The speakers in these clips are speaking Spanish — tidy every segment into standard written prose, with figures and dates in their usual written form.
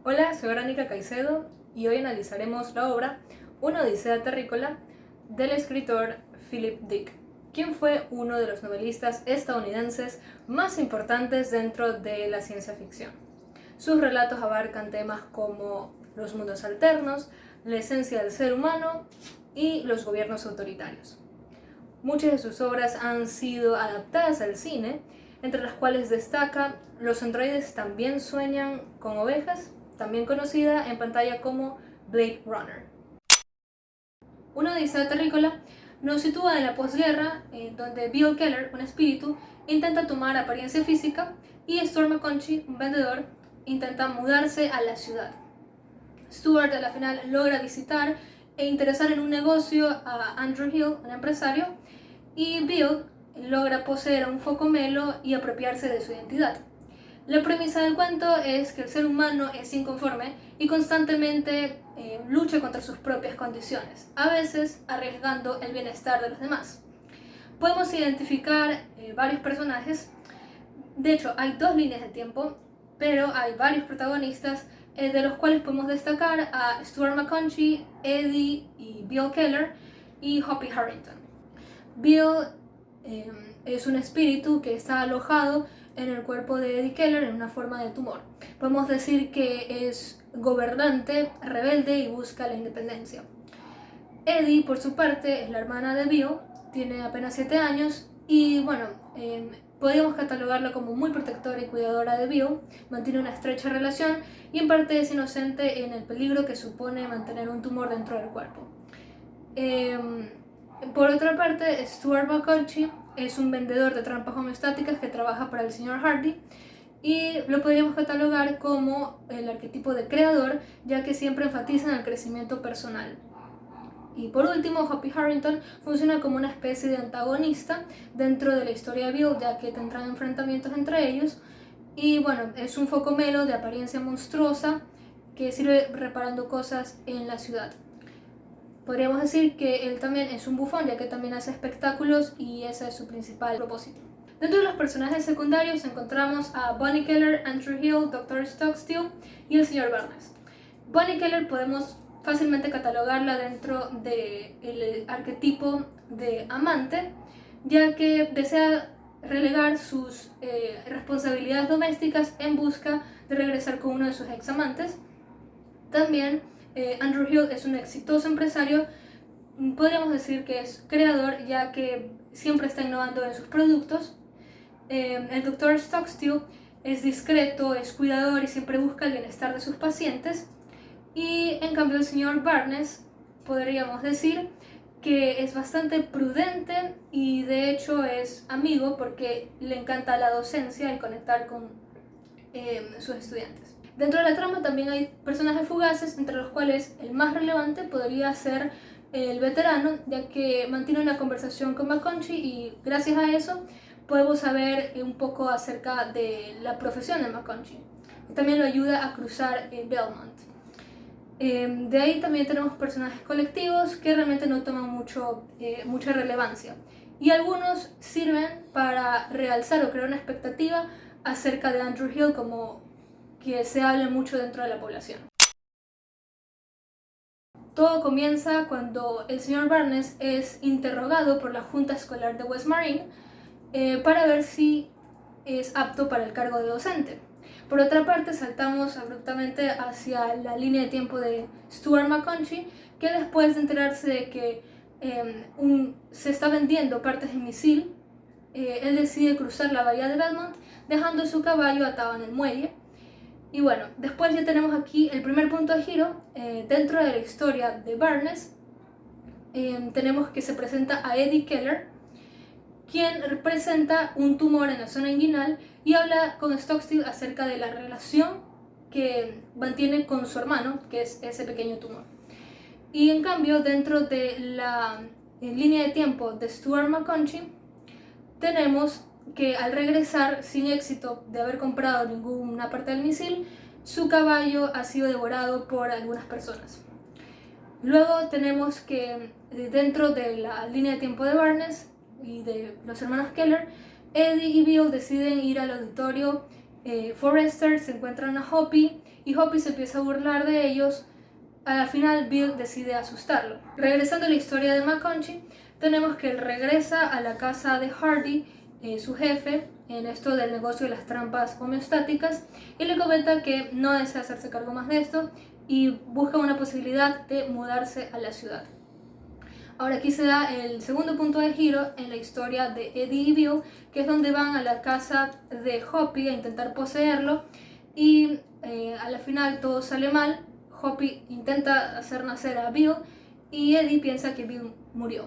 Hola, soy Verónica Caicedo y hoy analizaremos la obra Una odisea terrícola del escritor Philip Dick, quien fue uno de los novelistas estadounidenses más importantes dentro de la ciencia ficción. Sus relatos abarcan temas como los mundos alternos, la esencia del ser humano y los gobiernos autoritarios. Muchas de sus obras han sido adaptadas al cine, entre las cuales destaca Los androides también sueñan con ovejas, también conocida en pantalla como Blade Runner. Una odisea terrícola nos sitúa en la posguerra, donde Bill Keller, un espíritu, intenta tomar apariencia física y Stuart McConaughey, un vendedor, intenta mudarse a la ciudad. Stuart a la final logra visitar e interesar en un negocio a Andrew Hill, un empresario, y Bill logra poseer un focomelo y apropiarse de su identidad. La premisa del cuento es que el ser humano es inconforme y constantemente lucha contra sus propias condiciones, a veces arriesgando el bienestar de los demás. Podemos identificar varios personajes. De hecho, hay dos líneas de tiempo, pero hay varios protagonistas, de los cuales podemos destacar a Stuart McConaughey, Eddie y Bill Keller y Hoppy Harrington. Bill es un espíritu que está alojado en el cuerpo de Eddie Keller en una forma de tumor. Podemos decir que es gobernante, rebelde y busca la independencia. Eddie, por su parte, es la hermana de Bill, tiene apenas 7 años y bueno, podríamos catalogarla como muy protectora y cuidadora de Bill, mantiene una estrecha relación y en parte es inocente en el peligro que supone mantener un tumor dentro del cuerpo. Por otra parte, Stuart McConaughey es un vendedor de trampas homeostáticas que trabaja para el Sr. Hardy y lo podríamos catalogar como el arquetipo de creador, ya que siempre enfatiza en el crecimiento personal. Y por último, Hoppy Harrington funciona como una especie de antagonista dentro de la historia de Bill, ya que tendrán enfrentamientos entre ellos. Y bueno, es un focomelo de apariencia monstruosa que sirve reparando cosas en la ciudad. Podríamos decir que él también es un bufón, ya que también hace espectáculos y ese es su principal propósito. Dentro de los personajes secundarios encontramos a Bonnie Keller, Andrew Hill, Dr. Stockstill y el Sr. Barnes. Bonnie Keller podemos fácilmente catalogarla dentro del arquetipo de amante, ya que desea relegar sus responsabilidades domésticas en busca de regresar con uno de sus ex amantes. También Andrew Hill es un exitoso empresario, podríamos decir que es creador, ya que siempre está innovando en sus productos. El Dr. Stockstill es discreto, es cuidador y siempre busca el bienestar de sus pacientes. Y en cambio el señor Barnes podríamos decir que es bastante prudente y de hecho es amigo porque le encanta la docencia y conectar con sus estudiantes. Dentro de la trama también hay personajes fugaces, entre los cuales el más relevante podría ser el veterano, ya que mantiene una conversación con McConaughey y gracias a eso podemos saber un poco acerca de la profesión de McConaughey. También lo ayuda a cruzar Belmont. De ahí también tenemos personajes colectivos que realmente no toman mucha relevancia y algunos sirven para realzar o crear una expectativa acerca de Andrew Hill, como que se habla mucho dentro de la población. Todo comienza cuando el señor Barnes es interrogado por la Junta Escolar de West Marine para ver si es apto para el cargo de docente. Por otra parte, saltamos abruptamente hacia la línea de tiempo de Stuart McConaughey, que después de enterarse de que se está vendiendo partes de misil, él decide cruzar la bahía de Belmont dejando su caballo atado en el muelle. Y bueno, después ya tenemos aquí el primer punto de giro. Dentro de la historia de Barnes tenemos que se presenta a Eddie Keller, quien representa un tumor en la zona inguinal y habla con Stockstill acerca de la relación que mantiene con su hermano, que es ese pequeño tumor. Y en cambio, dentro de la línea de tiempo de Stuart McConaughey, tenemos que al regresar sin éxito de haber comprado ninguna parte del misil, su caballo ha sido devorado por algunas personas. Luego tenemos que dentro de la línea de tiempo de Barnes y de los hermanos Keller, Eddie y Bill deciden ir al auditorio Forrester se encuentran a Hoppy y Hoppy se empieza a burlar de ellos. Al final Bill decide asustarlo. Regresando a la historia de McConchy, tenemos que él regresa a la casa de Hardy, su jefe, en esto del negocio de las trampas homeostáticas, y le comenta que no desea hacerse cargo más de esto y busca una posibilidad de mudarse a la ciudad. Ahora aquí se da el segundo punto de giro en la historia de Eddie y Bill, que es donde van a la casa de Hoppy a intentar poseerlo y a la final todo sale mal. Hoppy intenta hacer nacer a Bill y Eddie piensa que Bill murió.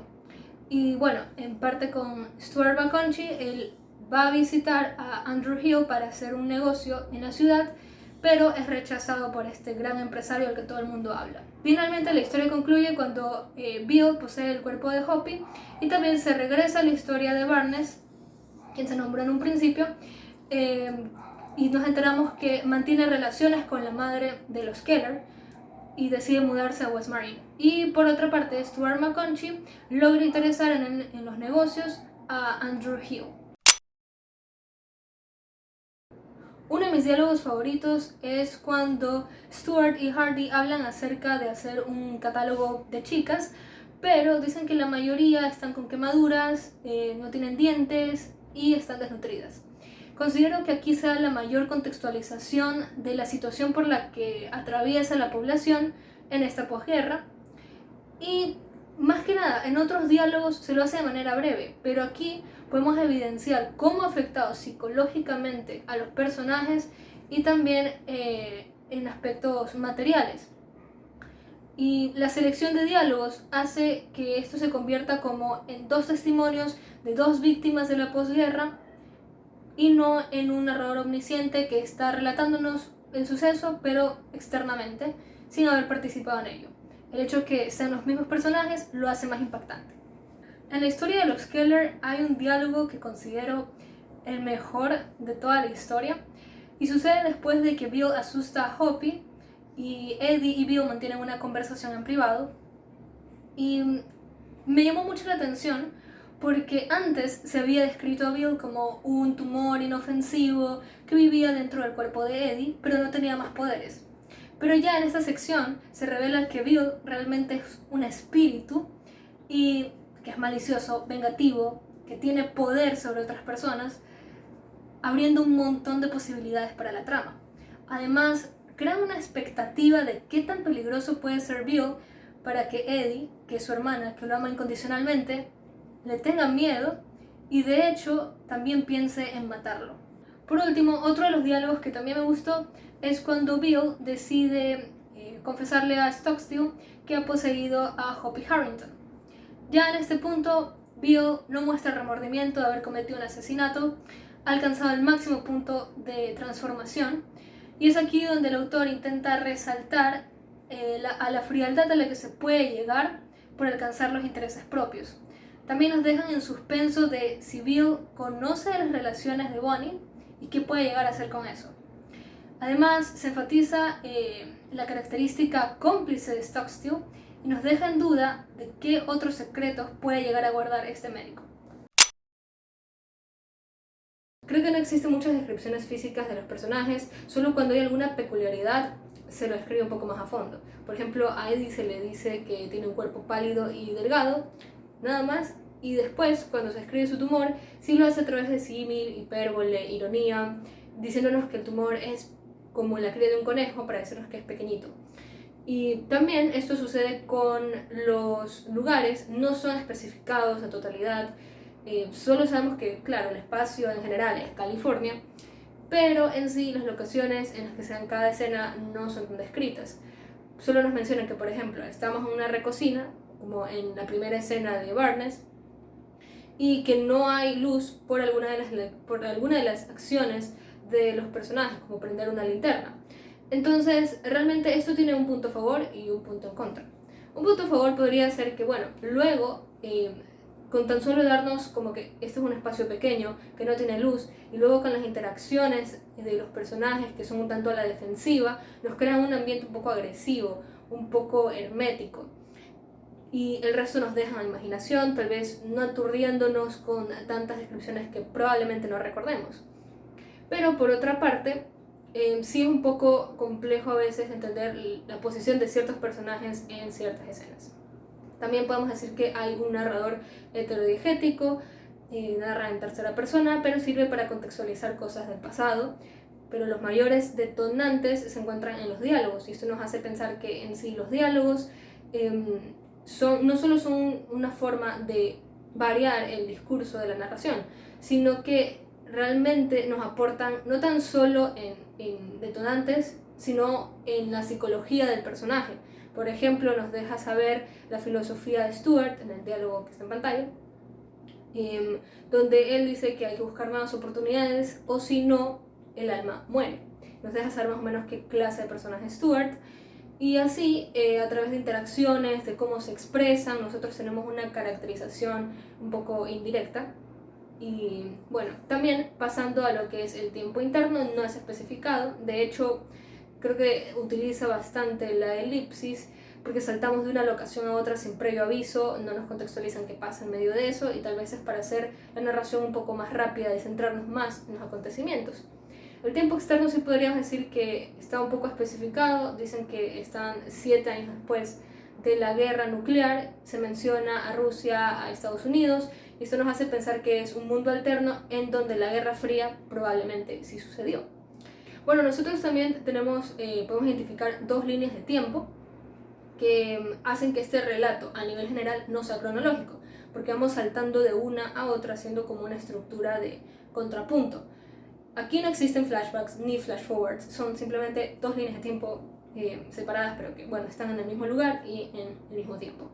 Y bueno, en parte con Stuart McConchy, él va a visitar a Andrew Hill para hacer un negocio en la ciudad, pero es rechazado por este gran empresario al que todo el mundo habla. Finalmente la historia concluye cuando Bill posee el cuerpo de Hoppy y también se regresa a la historia de Barnes, quien se nombró en un principio, y nos enteramos que mantiene relaciones con la madre de los Keller y decide mudarse a West Marine. Y por otra parte, Stuart McConchy logra interesar en los negocios a Andrew Hill. Uno de mis diálogos favoritos es cuando Stuart y Hardy hablan acerca de hacer un catálogo de chicas, pero dicen que la mayoría están con quemaduras, no tienen dientes y están desnutridas. Considero que aquí se da la mayor contextualización de la situación por la que atraviesa la población en esta posguerra. Y más que nada, en otros diálogos se lo hace de manera breve, pero aquí podemos evidenciar cómo ha afectado psicológicamente a los personajes y también en aspectos materiales. Y la selección de diálogos hace que esto se convierta como en dos testimonios de dos víctimas de la posguerra y no en un narrador omnisciente que está relatándonos el suceso, pero externamente, sin haber participado en ello. El hecho de que sean los mismos personajes lo hace más impactante. En la historia de los Keller hay un diálogo que considero el mejor de toda la historia, y sucede después de que Bill asusta a Hoppy y Eddie y Bill mantienen una conversación en privado. Y me llamó mucho la atención porque antes se había descrito a Bill como un tumor inofensivo que vivía dentro del cuerpo de Eddie, pero no tenía más poderes. Pero ya en esta sección se revela que Bill realmente es un espíritu y que es malicioso, vengativo, que tiene poder sobre otras personas, abriendo un montón de posibilidades para la trama. Además, crea una expectativa de qué tan peligroso puede ser Bill para que Eddie, que es su hermana, que lo ama incondicionalmente, le tenga miedo y de hecho también piense en matarlo. Por último, otro de los diálogos que también me gustó es cuando Bill decide confesarle a Stockstill que ha poseído a Hoppy Harrington. Ya en este punto, Bill no muestra remordimiento de haber cometido un asesinato, ha alcanzado el máximo punto de transformación, y es aquí donde el autor intenta resaltar a la frialdad a la que se puede llegar por alcanzar los intereses propios. También nos dejan en suspenso de si Bill conoce las relaciones de Bonnie y qué puede llegar a hacer con eso. Además, se enfatiza la característica cómplice de Stockstill y nos deja en duda de qué otros secretos puede llegar a guardar este médico. Creo que no existen muchas descripciones físicas de los personajes, solo cuando hay alguna peculiaridad se lo escribe un poco más a fondo. Por ejemplo, a Eddie se le dice que tiene un cuerpo pálido y delgado, nada más, y después, cuando se escribe su tumor, sí lo hace a través de símil, hipérbole, ironía, diciéndonos que el tumor es como la cría de un conejo para decirnos que es pequeñito. Y también esto sucede con los lugares, no son especificados a totalidad, solo sabemos que, claro, el espacio en general es California, pero en sí las locaciones en las que se dan cada escena no son descritas. Solo nos mencionan que, por ejemplo, estamos en una recocina, como en la primera escena de Barnes, y que no hay luz por alguna de las acciones de los personajes, como prender una linterna. Entonces, realmente esto tiene un punto a favor y un punto en contra. Un punto a favor podría ser que, bueno, luego, con tan solo darnos como que este es un espacio pequeño, que no tiene luz, y luego con las interacciones de los personajes, que son un tanto a la defensiva, nos crean un ambiente un poco agresivo, un poco hermético. Y el resto nos deja a la imaginación, tal vez no aturdiéndonos con tantas descripciones que probablemente no recordemos. Pero por otra parte, sí es un poco complejo a veces entender la posición de ciertos personajes en ciertas escenas. También podemos decir que hay un narrador heterodiegético, narra en tercera persona, pero sirve para contextualizar cosas del pasado. Pero los mayores detonantes se encuentran en los diálogos, y esto nos hace pensar que en sí los diálogos no solo son una forma de variar el discurso de la narración, sino que realmente nos aportan no tan solo en detonantes, sino en la psicología del personaje. Por ejemplo, nos deja saber la filosofía de Stuart en el diálogo que está en pantalla, donde él dice que hay que buscar nuevas oportunidades o si no, el alma muere. Nos deja saber más o menos qué clase de personaje es Stuart. Y así, a través de interacciones, de cómo se expresan, nosotros tenemos una caracterización un poco indirecta. Y bueno, también pasando a lo que es el tiempo interno, no es especificado. De hecho, creo que utiliza bastante la elipsis porque saltamos de una locación a otra sin previo aviso, no nos contextualizan qué pasa en medio de eso y tal vez es para hacer la narración un poco más rápida y centrarnos más en los acontecimientos. El tiempo externo sí podríamos decir que está un poco especificado, dicen que están 7 años después de la guerra nuclear, se menciona a Rusia, a Estados Unidos, y esto nos hace pensar que es un mundo alterno en donde la Guerra Fría probablemente sí sucedió. Bueno, nosotros también podemos identificar dos líneas de tiempo que hacen que este relato a nivel general no sea cronológico, porque vamos saltando de una a otra haciendo como una estructura de contrapunto. Aquí no existen flashbacks ni flash forwards, son simplemente dos líneas de tiempo separadas, pero que bueno, están en el mismo lugar y en el mismo tiempo.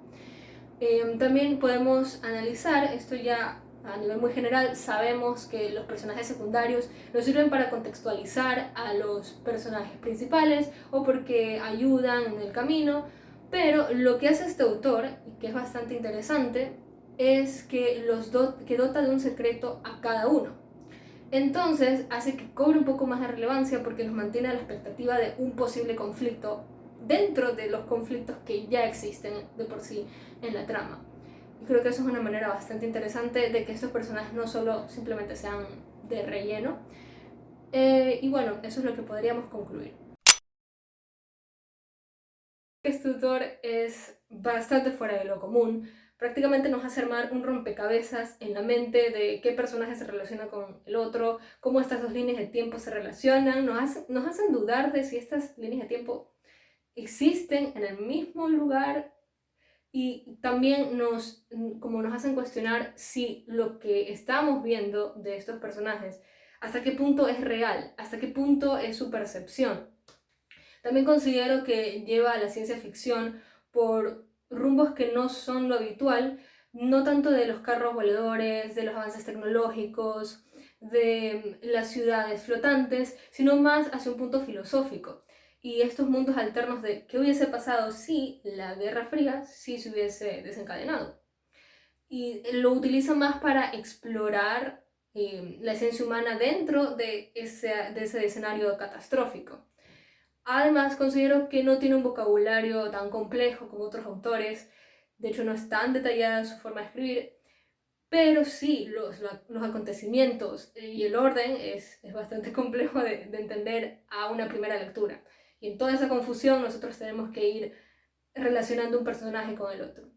También podemos analizar, esto ya a nivel muy general, sabemos que los personajes secundarios nos sirven para contextualizar a los personajes principales o porque ayudan en el camino, pero lo que hace este autor, y que es bastante interesante, es que que dota de un secreto a cada uno. Entonces hace que cobre un poco más de relevancia porque nos mantiene a la expectativa de un posible conflicto dentro de los conflictos que ya existen de por sí en la trama. Y creo que eso es una manera bastante interesante de que estos personajes no solo simplemente sean de relleno. Y bueno, eso es lo que podríamos concluir. Este autor es bastante fuera de lo común. Prácticamente nos hace armar un rompecabezas en la mente de qué personaje se relaciona con el otro, cómo estas dos líneas de tiempo se relacionan, nos hacen dudar de si estas líneas de tiempo existen en el mismo lugar y también como nos hacen cuestionar si lo que estamos viendo de estos personajes, hasta qué punto es real, hasta qué punto es su percepción. También considero que lleva a la ciencia ficción por rumbos que no son lo habitual, no tanto de los carros voladores, de los avances tecnológicos, de las ciudades flotantes, sino más hacia un punto filosófico. Y estos mundos alternos de qué hubiese pasado si la Guerra Fría sí se hubiese desencadenado. Y lo utiliza más para explorar la esencia humana dentro de ese escenario catastrófico. Además, considero que no tiene un vocabulario tan complejo como otros autores, de hecho no es tan detallada su forma de escribir, pero sí los acontecimientos y el orden es bastante complejo de entender a una primera lectura. Y en toda esa confusión nosotros tenemos que ir relacionando un personaje con el otro.